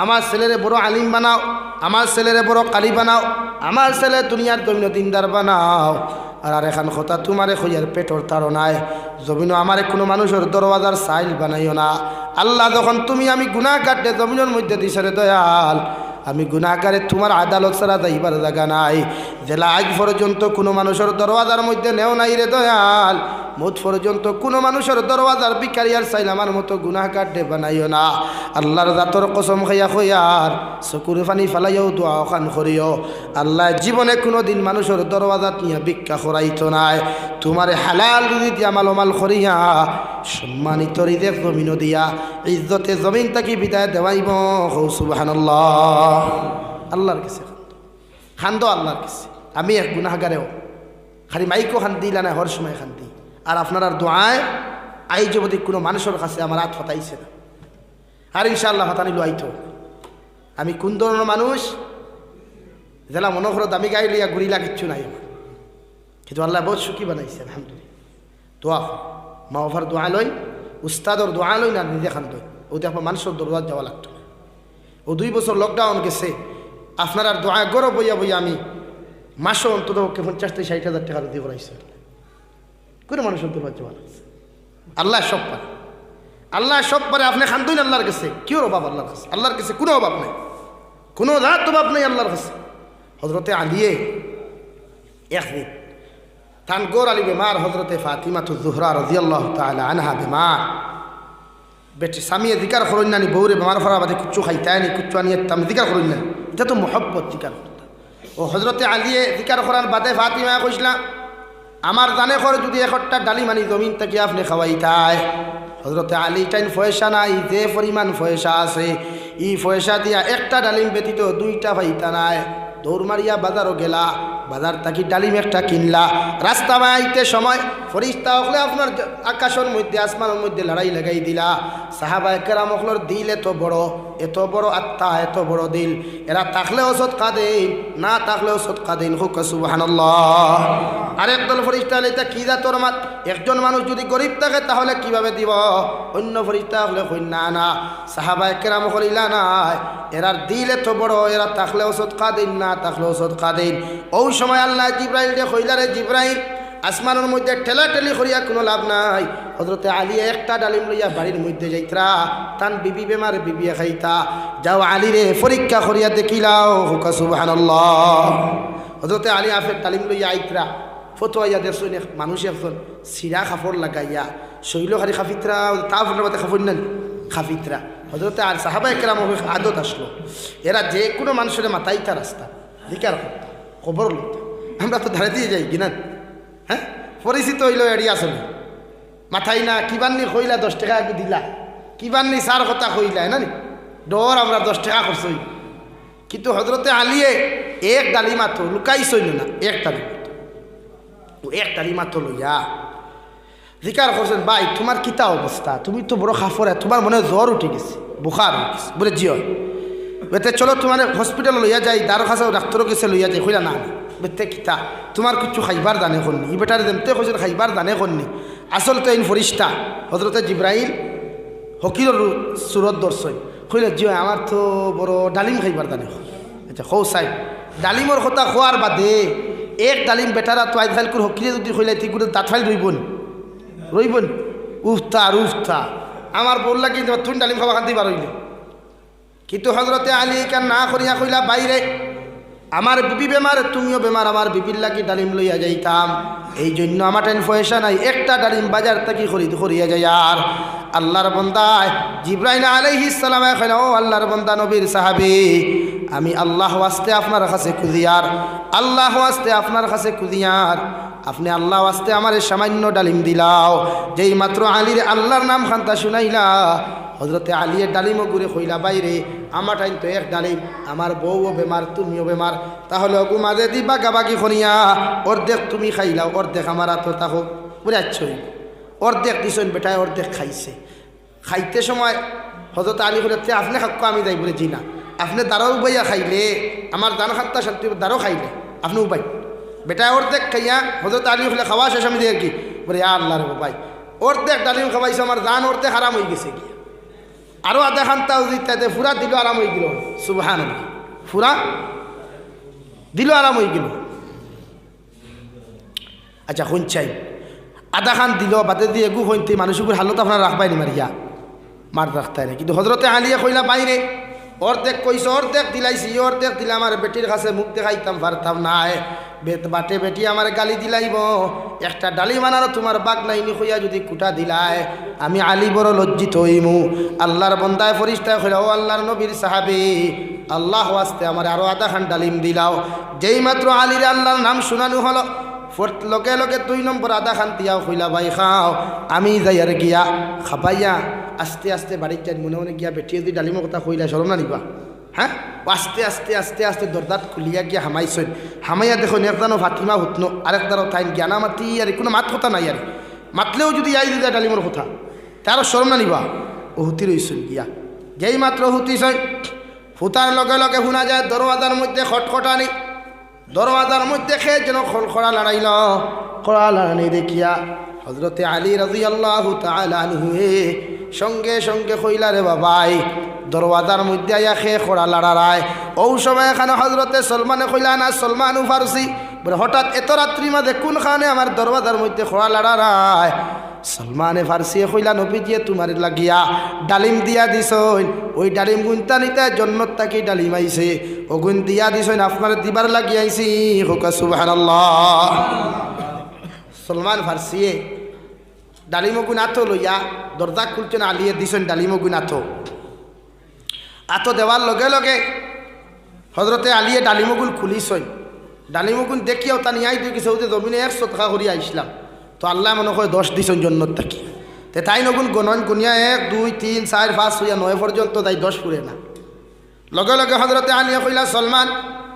আমার ছেলেরে বড় আলিম বানাও, আমার ছেলেরে বড় কালি বানাও, আমার ছেলে দুনিয়ার দৈন্য দিনদার বানাও। আর এখন কথা তোমারে খইয়ার পেটর তাড়নায় জমিনও আমারে কোনো মানুষের দরওয়াজার সাইল বানাইও না। আল্লাহ যখন তুমি আমি গুনাহ কাটতে জমিনের মধ্যে দিশরে দয়াল, আমি গুনাহগারে তোমার আদালত ছাড়া যাইবার জায়গা নাই। জেলা আজ পর্যন্ত কোনো মানুষের দরওয়াজার মধ্যে নেও নাই রে দয়াল, মোট পর্যন্ত কোনো মানুষের দরওয়াজার বিকারিয়ার চাইল আমার মতো গুনাহগার ডে বানাইও না। আল্লাহর জাতর কসম খাইয়া খইয়ার চকুর পানি ফালাইও দোয়া খান করিও। আল্লাহ জীবনে কোনো দিন মানুষের দরওয়াজাত নিয়ে ভিক্ষা করাইতো নাই। তোমার হালাল রুজি দিয়া মালমাল করিয়া সম্মানিত রিজেক জমিন দিয়া ইজ্জতে জমিন তাকি বিদায় দেওয়াইব। সুবহানাল্লাহ। আল্লাহর কাছে খান্দ, আল্লাহর কাছে। আমি এক গুনাহগারেও খালি মাইকও খান দিলা না, হর সময় খান দিই। আর আপনার দোয়ায় আই যদি কোনো মানুষের কাছে আমার হাত ফাটাইছে না, আর ইনশাআল্লাহ ফাটানি লইতো। আমি কোন ধরনের মানুষ জেলা মনোহর দামি গাই লইয়া ঘুরিলা কিচ্ছু নাই আমার, কিন্তু আল্লাহ বহুত সুখী বানাইছে আলহামদুলিল্লাহ। দোয়া মা বাবার দোয়া লই, উস্তাদর দোয়া লই না নিজে খান দই, ওতে আপনার মানুষের দরবার যাওয়া লাগতো না। ও 2 বছর লকডাউন গেছে, আপনার আর দোয়া গরব বইয়া বইয়া আমি মাসও অন্তত 50,000-60,000 টাকা দিয়ে করাইছে। কোনো মানুষের দরবার যাওয়া লাগছে। আল্লাহ সব পারে, আল্লাহ সব পারে। আপনি খান্দুন আল্লাহর কাছে, কেউ অভাব আল্লাহর কাছে, আল্লাহর কাছে কোনো অভাব নেই, কোনো রাত অভাব নেই আল্লাহর কাছে। হজরতে আলিয়ে একদিন তান গোর আলী বেমার, হজরতে ফাতিমাতু জুহরা রাদিয়াল্লাহু তাআলা আনহা বেমার, বেটি স্বামীয়ে জিকার করুন নানি বউরে বেমার ফরা বাদে কুচ্ছু খাইতায় নি, কুচ্ছু আনিয়ে তাম জিকার করুন না, এটা তো মোহব্বত জিকার করতে। ও হজরতে আলিয়ে জিকার করার বাদে ফাতিমা কইসলাম আমার জানে করে যদি একটা ডালি মানি জমিন থেকে আপনি খাওয়াইতায়। হজরতে আলী টাইন পয়সা নাই, যে পরিমাণ পয়সা আছে ই পয়সা দিয়া একটা ডালিম ব্যতীত 2টা পাইতা নাই। দৌড় মারিয়া বাজারও গেলা, বাজার থাকি ডালিম একটা কিনলা। রাস্তা বাইতে সময় ফরিস্তা হলে আপনার আকাশের মধ্যে আসমানের মধ্যে লড়াই লাগাই দিলা। সাহাবায়ে কেরাম হলর দিল এত বড় আত্মা, এত বড় দিল, এরা থাকলেও সদকা দেন, না থাকলেও সদকা দেন। হুক সুবহানাল্লাহ। আরেক দল ফরিস্তা হলে কি জাতর মাত, একজন মানুষ যদি গরিব থাকে তাহলে কিভাবে দিব, অন্য ফরিস্তা হলে কই না না। সাহাবায়ে কেরাম হলিলা নাই, এরার দিল এত বড়, এরা থাকলেও সদকা দেন, না থাকলেও সদকা দেন। ওই সময় আল্লাহ জিব্রাইল দে কইলা রে জিব্রাইল, আসমানের মধ্যে ঠেলাঠেলি করিয়া কোনো লাভ নাই। হজরতে আলী একটা ডালিম লইয়া বাড়ির মধ্যে যাইতরা, তান বিবি বেমার বিবিয়া খাইতা। যাও আলী রে পরীক্ষা করিয়া দেখিলাও। হুকা সুবহানাল্লাহ। হজরতে আলী আফের ডালিম লইয়া আইতরা, ফতোয়াইয়া দেখছেন মানুষ এখন সিরা কাপড় লাগাইয়া শৈল খালি খাফিতরা, তা ফুলের মধ্যে খাফর নেন খাফিতরা। হজরতে আর সাহাবায়ে কেরাম আদত আসলো, এরা যে কোনো মানুষের মাথাইতা রাস্তা দিকার খবর লইতা। আমরা তো ধারে দিয়ে যাই কিনা, হ্যাঁ পরিচিত হইল এড়িয়ে আসলে মাথায় না কিবান্নি কইলা 10 টাকা দিলা, কিবান্নি সার কথা কইলা না নি ডর আমরা 10 টাকা খরচ। কিন্তু হজরতে আলিয়ে এক ডালি মাত্র লুকাইছইল না, এক ডালি মাত্র লইয়া জিকার করছেন, ভাই তোমার কিতা অবস্থা, তুমি তো বড় খাফরে, তোমার মনে জ্বর উঠে গেছে, বুখার হয়ে গেছে। বলে জি হয়, বেতে চলো তোমার হসপিটাল লইয়া যাই, দারো খাসা ডাক্তারও গেছে লইয়া যাই। কইলা না বেতে কিতা তোমার কিছু খাইবার দানে করনি, ই বেটারে যেমতে কইছেন খাইবার দানে করনি। আসল তো এই ফরিস্তা হজরতে জিব্রাইল হকিরর সুরত দর্শন। কইলে জি হয়, আমার তো বড় ডালিম খাইবার দানে। আচ্ছা খৌ সাই ডালিমর কথা খোয়ার বাদে এক ডালিম বেটারা তো আইফাইল করে হকিরে যদি কইলাই ঠিক করে দাঁত ফাইল রইবন উফতা আর উফতা। আমার বললা কি তুই ডালিম খাওয়া খান্তি বার হইলে। কিন্তু হজরতে আলী কান না করিয়া কইলা বাইরে আমার বিবি বেমার, তুমিও বেমার, আমার বিবির লাগি ডালিম লইয়া যাইতাম, এই জন্য আমার টাইম পয়সা নাই, একটা ডালিম বাজার থেকে খরিদ করিয়া যাই। আর আল্লাহর বন্দায় জিব্রাইল আলাইহিস সালাম কইলা, ও আল্লাহর বন্দা নবীর সাহাবী, আমি আল্লাহ ওয়াস্তে আপনার কাছে খুঁজিয়ার, আল্লাহ ওয়াস্তে আপনার কাছে খুঁজিয়ার, আপনি আল্লাহ ওয়াস্তে আমার সামান্য ডালিম দিলাও। যেই মাত্র আলীর আল্লাহর নাম খান্তা শুনাইলা, হজরতে আলিয়ে ডালিমও ঘুরে কইলা বাইরে আমার টাইম তো এক ডালিম, আমার বউও বেমার, তুমিও বেমার, তাহলে অগু মাঝে দি বাগাবাগি করিয়া অর্ধেক তুমি খাইলাও, অর্ধেক আমার হাত থাকো। বুঝাচ্ছই অর্ধেক দিছেন বেটায়, অর্ধেক খাইছে। খাইতে সময় হজরত আলী বলে আপনি খাক্ক আমি যাই, বলে জি না, আপনি দাঁড়াও উবাইয়া খাইলে আমার দান খাত্তা শান্তি, দাঁড়ো খাইলে আপনি উবাই। বেটায় অর্ধেক খাইয়া হজরত আলী বলে খাওয়া শেষ আমি দিয়ে কি বলে আল্লাহ রে ভাই অর্ধেক ডালিম খাওয়াইছে, আমার দান অর্ধেক হারাম হয়ে গেছে গিয়া। আরও আধা খান্তাও দিতে ফুরা দিল আরাম হয়ে গেল সুবহানাল্লাহ ফুরা দিল আরাম হয়ে গেল আচ্ছা শুনছাই আধা খান দিল বাদে দিয়ে এগু হইতে মানুষগুলোর হালত আপনার রাখবাই নি মারিয়া মার রাখতাই না কিন্তু হজরতে আলিয়া কইলা বাইরে অর্ধেক কইস অর্ধেক দিলাইছি অর্ধেক দিলে আমার বেটির কাছে মুখ দেখাইতাম পারতাম না বাটে বেটি আমার গালি দিলাইব একটা ডালি মানারও তোমার বাঘ নাইনি হইয়া যদি কুটা দিলায় আমি আলী বড় লজ্জিত হইমু আল্লাহর বন্দায় ফরিস্তায় কইলা ও আল্লাহর নবীর সাহাবী আল্লাহ ওয়াস্তে আমার আরো আধা খান ডালিম দিলাও যেই মাত্র আলীর আল্লাহর নাম শোনানো হলো লগে লগে 2 নম্বর আধা খান দিয়াও কইলা ভাই খাও আমি যাই আর গিয়া খাবাইয়া আস্তে আস্তে বাড়িতে মনে মনে গিয়া বেটিয়ে যদি ডালিমের কথা কইলা শরম না নিবা হ্যাঁ আস্তে আস্তে আস্তে আস্তে দরদাত খুলিয়া গিয়া হামাইছেন হামাইয়া দেখুন একদানো ফাতিমা হুতনো আরেকদানো তাইন জ্ঞানা মাতি আর কোনো মাত কথা নাই আর মাতলেও যদি আই দিদা ডালিমের কথা তারও শরম না নিবা ও হুতি রইছেন গিয়া যেই মাত্র হুতিছেন ফুতার লগে লগে শোনা যায় দরওয়াজার মধ্যে খটখটানি দরওয়াজার মধ্যে খেয়ে যেন খড়খড়া লড়াইল খড়া লড়ানি দেখিয়া হজরতে আলী রাদিয়াল্লাহু তাআলা আনহু সঙ্গে সঙ্গে কইলা রে বাবাই দরওয়াজার মধ্যে আইয়া খেয়ে খড়া লড়ারায় ও সময় এখানে হজরতে সলমানে কইলা না সলমান ফারসি বলে হঠাৎ এত রাত্রি মাঝে কোনখানে আমার দরওয়াজার মধ্যে খড়া লড়ারায় সলমানে ফারসি কইলা নবীজিয়ে তোমার লাগিয়া ডালিম দিয়া দিছইন ওই ডালিম গুনতা নিতে জন্নত তাকি ডালিম আইছে ও গুন দিয়া দিছইন আপনার দিবার লাগি আইছি হোকা সুবহানাল্লাহ সলমান ফারসিয়ে ডালিম গুন আতো লইয়া দরজা খুলছেন আলিয়ে দিছইন ডালিম গুন আতো দেওয়ার লগে লগে হজরতে আলিয়ে ডালিম গুন খুলিছইন ডালিম গুন দেখিয়াও তা নিয়াই দুই কিছু জমিনে 100 টাকা করিয়া আইসলাম তো আল্লাহ মনে হয় 10 দিছেন জন্নত থাকি তে তাই নগুন গণন গুনিয়া 1 2 3 4 5 হইয়া 9 পর্যন্ত তাই 10 পুরে না লগে লগে হজরতে আলিয়া কইলা সলমান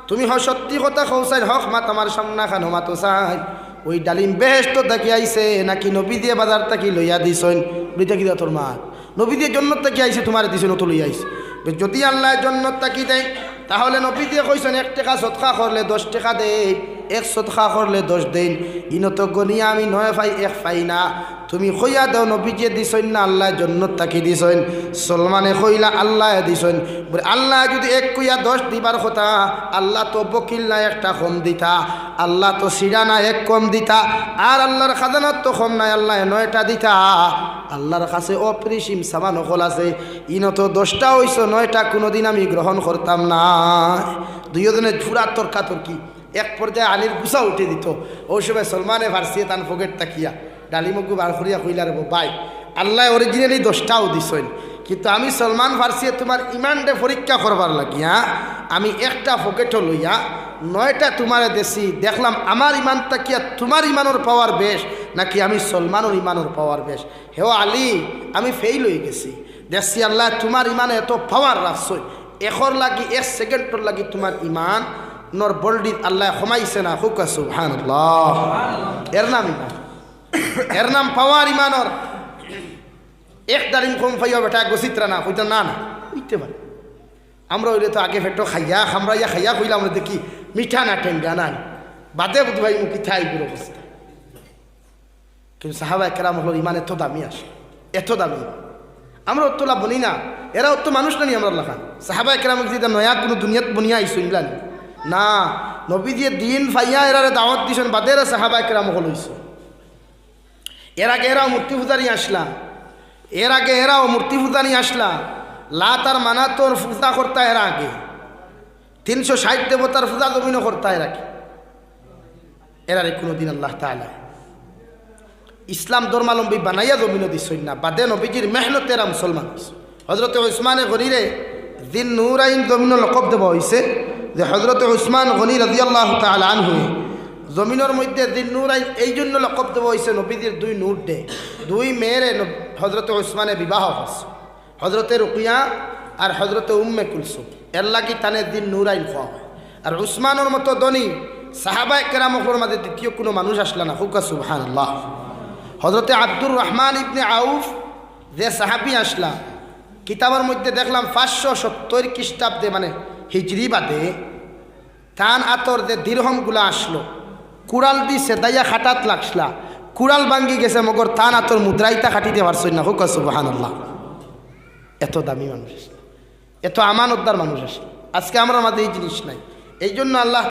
তুমি সত্যি কথা কৌসাই হক মা তোমার সামনা খানো মা তো চাই ওই ডালিম বেহেশত থাকি আইছে নাকি নবী দিয়ে বাজার থাকি লইয়া দিছইন বুঝতে কি তোর মা নবী দিয়ে জন্নত থাকি আইছে তোমার দিছইন তো লইয়া আইছে যদি আল্লাহ জন্নত থাকি দেয় তাহলে নবী দিয়ে কইছেন 1 টাকা সদকা করলে 10 টাকা দেই 1 সদকা করলে 10 দিন ইনত গনিয়া আমি 9 পাই 1 পাই না তুমি কইয়া দাও নবী যে দিছইন না আল্লাহ জন্নত থাকি দিছইন সলমানে কইলা আল্লাহ দিছইন বলে আল্লাহ যদি 1 কইয়া 10 দিবার কথা আল্লাহ তো বকিল না একটা কম দিতা আল্লাহ তো সিরা না 1 কম দিতা আর আল্লাহর খাজানাত তো কম নাই আল্লাহ 9টা দিতা আল্লাহর কাছে অপরিসীম সামান হল আছে ইনত 10টা হইছ 9টা কোনোদিন আমি গ্রহণ করতাম না দুইজনে ঝুরা তর্কাতর্কি এক পর্যায়ে আলীর গুছা উঠে দিত ও সময় সলমানে ফারসিয়ে তান ফকেট তাকিয়া ডালিমগু বার করিয়া কইলা রে ভাই আল্লাহ অরিজিনালি 10টাও দিছইন কিন্তু আমি সলমান ফারসিয়ে তোমার ইমানটা পরীক্ষা করবার লাগিয়া আমি একটা ফকেটও লইয়া 9টা তোমারে দেশি দেখলাম আমার ইমানটা কি তোমার ইমানোর পাওয়ার বেশ নাকি আমি সলমানের ইমানোর পাওয়ার বেশ হেও আলী আমি ফেইল হয়ে গেছি দেখছি আল্লাহ তোমার ইমানে এত পাওয়ার রাখছই এখর লাগি 1 সেকেন্ডর লাগি তোমার ইমান নর বল্ডিত আল্লাহ ক্ষমাইছে না হুকা সুবহানাল্লাহ এর নাম ইমান এর নাম পাওয়ার ইমানর এক ডালিম কম ফাইয়া বেটা গসিত্রা না কইতা না না বুঝতে পারে আমরা হইলে তো আগে ফেটো খাইয়া খামরাইয়া খাইয়া কইলা আমরা দেখি মিঠা না টেঙ্গা না বাদে বুধ ভাই মুখি থাই পুরো অবস্থা কিন্তু সাহাবায়ে কেরাম হলো ইমান এত দামি আসে এত দামি আমরা অতলা বনি না এরা অত মানুষ না নি আমরা লাখান সাহাবায়ে কেরাম যদি নয়া কোনো দুনিয়াত বনিয়া আইসো ইমলান না নবী দিয়ে দিন ফাইয়া এরারে দাওয়াত দিছেন বাদে এরা সাহাবায়ে কেরাম হল হইছে এর আগে এরাও মূর্তি পূজারি আসলা এর আগে এরাও মূর্তি পূজারি আসলা লাত আর মানাতর পূজা করতা এরা আগে 360 দেবতার পূজা জমিনও করতা এরা কি এরারে কোনোদিন আল্লাহ তাআলা ইসলাম ধর্মালম্বী বানাইয়া জমিনও দিছইন না বাদে নবীজির মেহনতে এরা মুসলমান হইছে হযরতে উসমানে গনিরে দিন নূরাইন জমিন লকব দেওয়া হইছে যে হযরতে উসমান গনি রাদিয়াল্লাহু তাআলা আনহু জমিনের মধ্যে দিন নূরাইন এই জন্য লকব দেওয়া হইছে নবীজির 2 নূর দে 2 মেয়েরে হযরতে উসমানে বিবাহ হইছে হযরতে রুকিয়া আর হযরতে উম্মে কুলসুম এর লাগি তানে দিন নূরাইন খাওয়া হয় আর উসমানের মতো ধনী সাহাবায়ে কেরামের মাঝে দ্বিতীয় কোনো মানুষ আসলা না হুকা সুবহানাল্লাহ হযরতে আব্দুর রহমান ইবনে আউফ যে সাহাবী আসলা কিতাবের মধ্যে দেখলাম 570 খ্রিস্টাব্দে মানে হিজরি বাদে তান আতর যে দিরহমগুলা আসলো কুড়াল দি সেদাইয়া খাটাত লাগছলা কুড়াল ভাঙ্গি গেছে মগর তান আতর মুদ্রাইতা খাটিতে পারছই না হুকা সুবহানাল্লাহ এত দামি মানুষ আছে, এত আমানতদার মানুষ আছে। আজকে আমার মাঝে এই জিনিস নাই। এই জন্য আল্লাহ